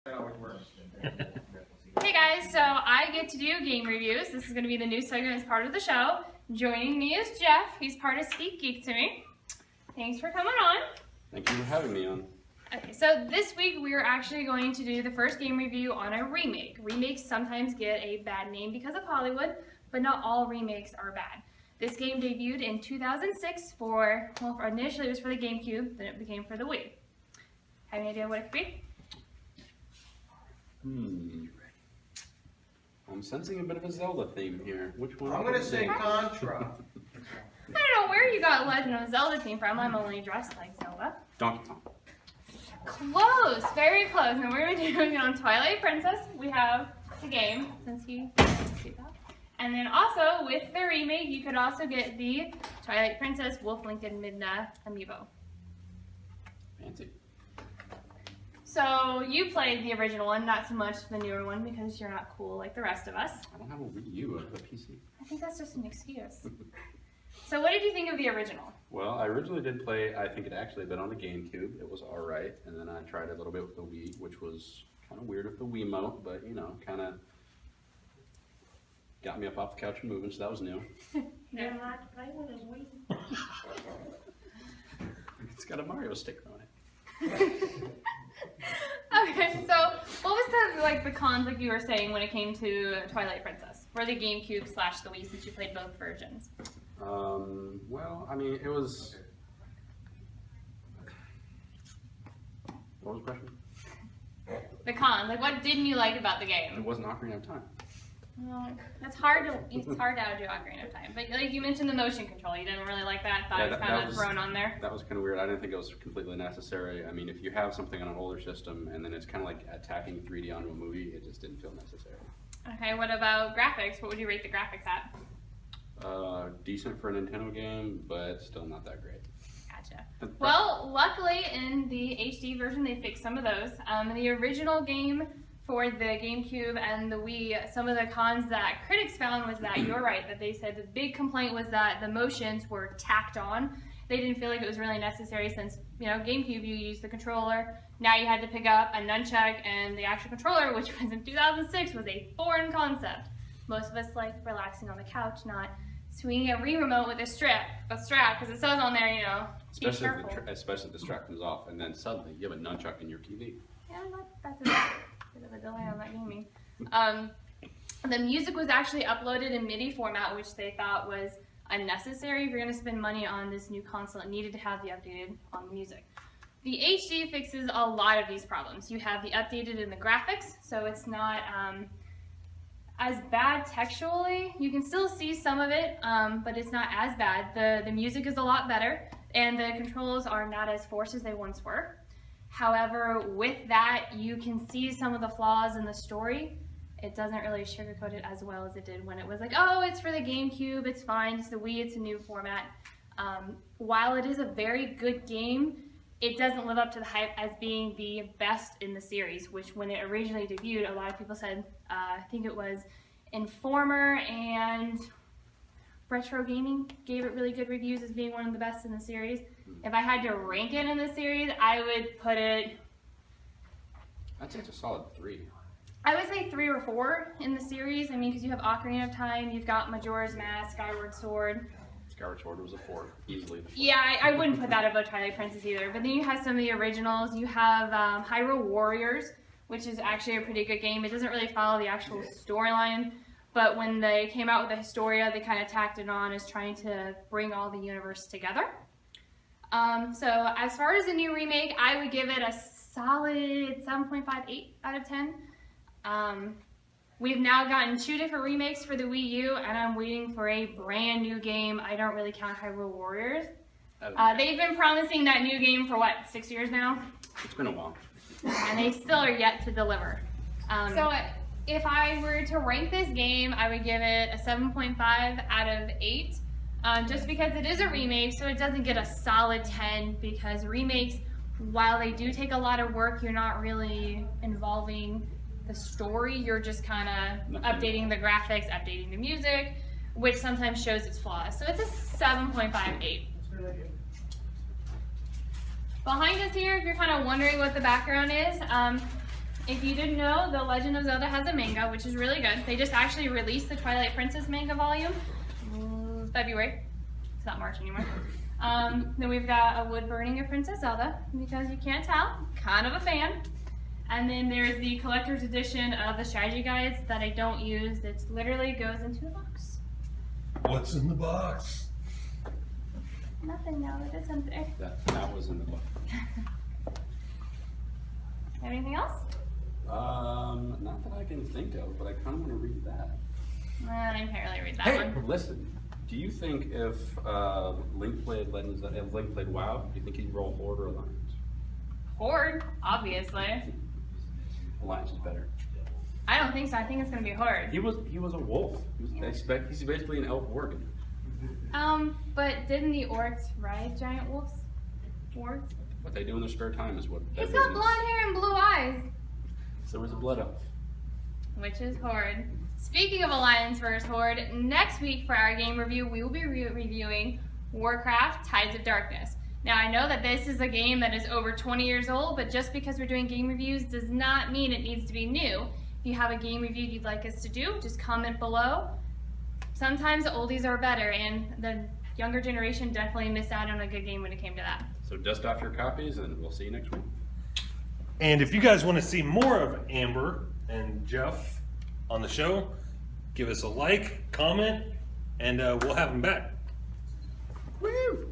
Hey guys, so I get to do game reviews. This is going to be the new segment as part of the show. Joining me is Jeff. He's part of Speak Geek to me. Thanks for coming on. Thank you for having me on. Okay, so this week we are actually going to do the first game review on a remake. Remakes sometimes get a bad name because of Hollywood, but not all remakes are bad. This game debuted in 2006 initially it was for the GameCube, then it became for the Wii. Have any idea what it could be? I'm sensing a bit of a Zelda theme here. Which one? I'm gonna say Contra. I don't know where you got Legend of Zelda came from. I'm only dressed like Zelda. Donkey Kong. Close, very close. And we're doing it on Twilight Princess. We have the game, since he see that. And then also with the remake, you could also get the Twilight Princess Wolf Link and Midna amiibo. Fancy. So you played the original one, not so much the newer one because you're not cool like the rest of us. I don't have a Wii U, I have a PC. I think that's just an excuse. So what did you think of the original? Well, I originally did play, I think it actually been on the GameCube. It was alright. And then I tried a little bit with the Wii, which was kind of weird with the Wiimote, but you know, kind of got me up off the couch and moving, so that was new. Yeah. like to play with his Wii. It's got a Mario sticker on it. Okay, so what was the cons, like you were saying, when it came to Twilight Princess for the GameCube / the Wii, since you played both versions? Well, I mean, it was. What was the question? The cons, like what didn't you like about the It game? wasn't Ocarina of Time. Well, it's hard to outdo Ocarina of Time, but like you mentioned the motion control, you didn't really like that. Thought it was kind of thrown on there. That was kind of weird. I didn't think it was completely necessary. I mean, if you have something on an older system and then it's kind of like attacking 3D onto a movie, it just didn't feel necessary. Okay, what about graphics? What would you rate the graphics at? Decent for a Nintendo game, but still not that great. Gotcha. Well, luckily in the HD version they fixed some of those. In the original game for the GameCube and the Wii, some of the cons that critics found was that, you're right, that they said the big complaint was that the motions were tacked on. They didn't feel like it was really necessary since, you know, GameCube you used the controller. Now you had to pick up a nunchuck, and the actual controller, which was in 2006, was a foreign concept. Most of us like relaxing on the couch, not swinging a Wii remote with a strap, because it says on there, you know, Especially if the strap comes off and then suddenly you have a nunchuck in your TV. Yeah, that's a bit of a delay on that gaming. The music was actually uploaded in MIDI format, which they thought was unnecessary. If you're going to spend money on this new console, it needed to have the updated on the music. The HD fixes a lot of these problems. You have the updated in the graphics, so it's not as bad textually. You can still see some of it, but it's not as bad. The music is a lot better, and the controls are not as forced as they once were. However, with that, you can see some of the flaws in the story. It doesn't really sugarcoat it as well as it did when it was like, oh, it's for the GameCube, it's fine, it's the Wii, it's a new format. While it is a very good game, it doesn't live up to the hype as being the best in the series, which when it originally debuted, a lot of people said, I think it was Informer and Retro Gaming gave it really good reviews as being one of the best in the series. If I had to rank it in the series, I would put it... I'd say it's a solid 3. I would say 3 or 4 in the series. I mean, because you have Ocarina of Time, you've got Majora's Mask, Skyward Sword. Skyward Sword was a 4, easily the 4. Yeah, I wouldn't put that above Twilight Princess either. But then you have some of the originals. You have Hyrule Warriors, which is actually a pretty good game. It doesn't really follow the actual storyline, but when they came out with the Historia, they kind of tacked it on as trying to bring all the universe together. So as far as the new remake, I would give it a solid 7.58 out of 10. We've now gotten 2 different remakes for the Wii U, and I'm waiting for a brand new game. I don't really count Hyrule Warriors. They've been promising that new game for what, 6 years now? It's been a while. And they still are yet to deliver. So if I were to rank this game, I would give it a 7.5 out of 8. Just because it is a remake, so it doesn't get a solid 10, because remakes, while they do take a lot of work, you're not really involving the story, you're just kind of updating the graphics, updating the music, which sometimes shows its flaws. So it's a 7.58. Behind us here, if you're kind of wondering what the background is, If you didn't know, the Legend of Zelda has a manga, which is really good. They just actually released the Twilight Princess manga volume February. It's not March anymore. Then we've got a wood burning of Princess Zelda, because you can't tell, kind of a fan. And then there's the collector's edition of the strategy guides that I don't use. That literally goes into the box. What's in the box? Nothing now, it is empty. That was in the book. Anything else? Not that I can think of, but I kind of want to read that. I can't really read that Hey, one. listen. Do you think if Link played Link played WoW, do you think he'd roll Horde or Alliance? Horde, obviously. Alliance is better. I don't think so. I think it's gonna be Horde. He was a wolf. He's basically an elf worgen. But didn't the orcs ride giant wolves? Orcs? What they do in their spare time is what. He's got blonde hair and blue eyes. So is a blood elf. Which is Horde. Speaking of Alliance versus Horde, next week for our game review, we will be reviewing Warcraft Tides of Darkness. Now, I know that this is a game that is over 20 years old, but just because we're doing game reviews does not mean it needs to be new. If you have a game review you'd like us to do, just comment below. Sometimes the oldies are better, and the younger generation definitely missed out on a good game when it came to that. So dust off your copies, and we'll see you next week. And if you guys want to see more of Amber and Jeff on the show, give us a like, comment, and we'll have them back. Woo!